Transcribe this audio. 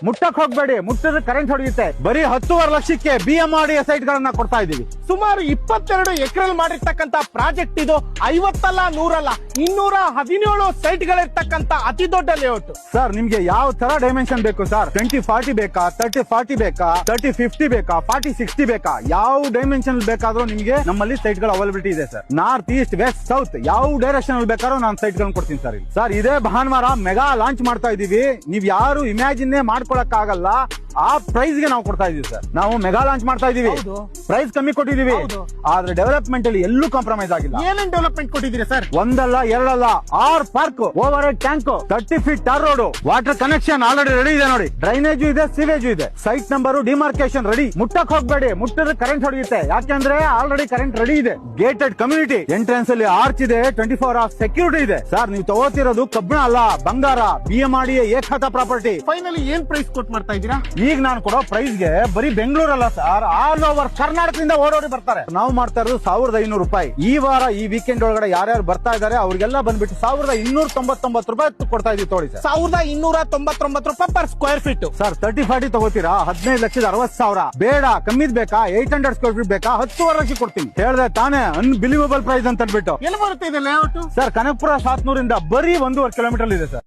ಮುಟ್ಟಕ್ ಹೋಗ್ಬೇಡಿ, ಮುಟ್ಟಿದ್ರೆ ಕರೆಂಟ್ ಹೊಡೆಯುತ್ತೆ. ಬರೀ 10.5 ಲಕ್ಷಕ್ಕೆ BMRDA ಸೈಟ್ ಗಳನ್ನ ಕೊಡ್ತಾ ಇದೀವಿ. ಸುಮಾರು 22 ಎಕರೆಲ್ ಮಾಡಿರ್ತಕ್ಕಂತ ಪ್ರಾಜೆಕ್ಟ್ ಇದು. 50 ಅಲ್ಲ 100 ಅಲ್ಲ 217 ಸೈಟ್ ಗಳಿರ್ತಕ್ಕಂತ ಅತಿ ದೊಡ್ಡ ಲೇಔಟ್. ಸರ್ ನಿಮ್ಗೆ ಯಾವ ತರ ಡೈಮೆನ್ಷನ್ ಬೇಕು ಸರ್? 20-40 ಬೇಕಾ, 30-40 ಬೇಕಾ, 30-50 ಬೇಕಾ, 40-60 ಬೇಕಾ? ಯಾವ ಡೈಮೆನ್ಷನ್ ಬೇಕಾದ್ರೂ ನಿಮ್ಗೆ ನಮ್ಮಲ್ಲಿ ಸೈಟ್ ಗಳು ಅವೈಲಬಿಲಿಟಿ ಇದೆ sir. North, east, west, south ಯಾವ ಡೈರೆಕ್ಷನ್ ಅಲ್ಲಿ ಬೇಕಾದ್ರೂ ನಾನು ಸೈಟ್ ಗಳನ್ನ ಕೊಡ್ತೀನಿ ಸರ್. ಸರ್ ಇದೇ ಭಾನುವಾರ ಮೆಗಾ ಲಾಂಚ್ ಮಾಡ್ತಾ ಇದೀವಿ. ನೀವ್ ಯಾರು ಇಮ್ಯಾಜಿನ್ ಮಾಡ್ಕೊಳಕ್ ಆಗಲ್ಲ ಆ ಪ್ರೈಸ್ ಗೆ ನಾವು ಕೊಡ್ತಾ ಇದೀವಿ ಸರ್. ನಾವು ಮೆಗಾ ಲಾಂಚ್ ಮಾಡ್ತಾ ಇದೀವಿ, ಪ್ರೈಸ್ ಕಮ್ಮಿ ಕೊಟ್ಟಿದೀವಿ, ಆದ್ರೆ ಡೆವಲಪ್ಮೆಂಟ್ ಅಲ್ಲಿ ಎಲ್ಲೂ ಕಾಂಪ್ರಮೈಸ್ ಆಗಿಲ್ಲ. ಏನೇನ್ ಡೆವಲಪ್ಮೆಂಟ್ ಕೊಟ್ಟಿದ್ದೀರಾ ಸರ್? ಒಂದಲ್ಲ ಎರಡಲ್ಲ 6 park, over head tank, 30 feet tar road, water connection already ready ಇದೆ ನೋಡಿ, ಡ್ರೈನೇಜ್ ಇದೆ, ಸಿವೇಜ್ ಇದೆ, ಸೈಟ್ ನಂಬರ್ ಡಿಮಾರ್ಕೇಶನ್ ರೆಡಿ. ಮುಟ್ಟಕ್ ಹೋಗ್ಬೇಡಿ, ಮುಟ್ಟಿದ್ರೆ ಕರೆಂಟ್ ಹೊಡೆಯುತ್ತೆ. ಯಾಕೆಂದ್ರೆ ಆಲ್ರೆಡಿ ಕರೆಂಟ್ ರೆಡಿ ಇದೆ. ಗೇಟೆಡ್ ಕಮ್ಯುನಿಟಿ, ಎಂಟ್ರೆನ್ಸ್ ಅಲ್ಲಿ ಆರ್ಚ್ ಇದೆ, 24 hours ಸೆಕ್ಯೂರಿಟಿ ಇದೆ. ಸರ್ ನೀವು ತಗೋತಿರೋದು ಕಬ್ಬಣ ಅಲ್ಲ, ಬಂಗಾರ. BMRDA ಏಕಖಾತ ಪ್ರಾಪರ್ಟಿ. ಫೈನಲಿ ಏನ್ ಪ್ರೈಸ್ ಕೊಟ್ ಮಾಡ್ತಾ ಇದ್ದೀರಾ? ಈಗ ನಾನು ಕೊಡೋ ಪ್ರೈಸ್ ಗೆ ಬರೀ ಬೆಂಗಳೂರಲ್ಲ ಸರ್, ಆಲ್ ಓವರ್ ಕರ್ನಾಟಕದಿಂದ ಓಡೋಡಿ ಬರ್ತಾರೆ. ನಾವು ಮಾಡ್ತಾ ಇರೋದು 1500 ರೂಪಾಯಿ. ಈ ವಾರ ಈ ವೀಕೆಂಡ್ ಒಳಗಡೆ ಯಾರ್ಯಾರು ಬರ್ತಾ ಇದಾರೆ ಅವ್ರಿಗೆಲ್ಲ ಬಂದ್ಬಿಟ್ಟು 1299 ರೂಪಾಯಿ ಕೊಡ್ತಾ ಇದೀವಿ. ತೋಡಿ ಸರ್, 1299 ರೂಪಾಯಿ ಪರ್ ಸ್ಕ್ವೇರ್ ಫೀಟ್. ಸರ್ 30-40 ತಗೋತೀರಾ? 15,60,000 ಬೇಡ, ಕಮ್ಮಿದ್ ಬೇಕಾ? 800 ಸ್ಕ್ವೇರ್ ಫೀಟ್ ಬೇಕಾ? 10.5 ಲಕ್ಷ ಕೊಡ್ತೀನಿ. ಹೇಳ್ದೆ ತಾನೇ, ಅನ್ಬಿಲೀವಬಲ್ ಪ್ರೈಸ್ ಅಂತ ಅಂದ್ಬಿಟ್ಟು. ಎಲ್ಲಿ ಬರುತ್ತೆ ಇದೆ ಲೇಔಟ್? ಸರ್ ಕನಕಪುರ ಶಾತ್ನೂರಿಂದ ಬರೀ 1.5 ಕಿಲೋಮೀಟರ್ ಇದೆ ಸರ್.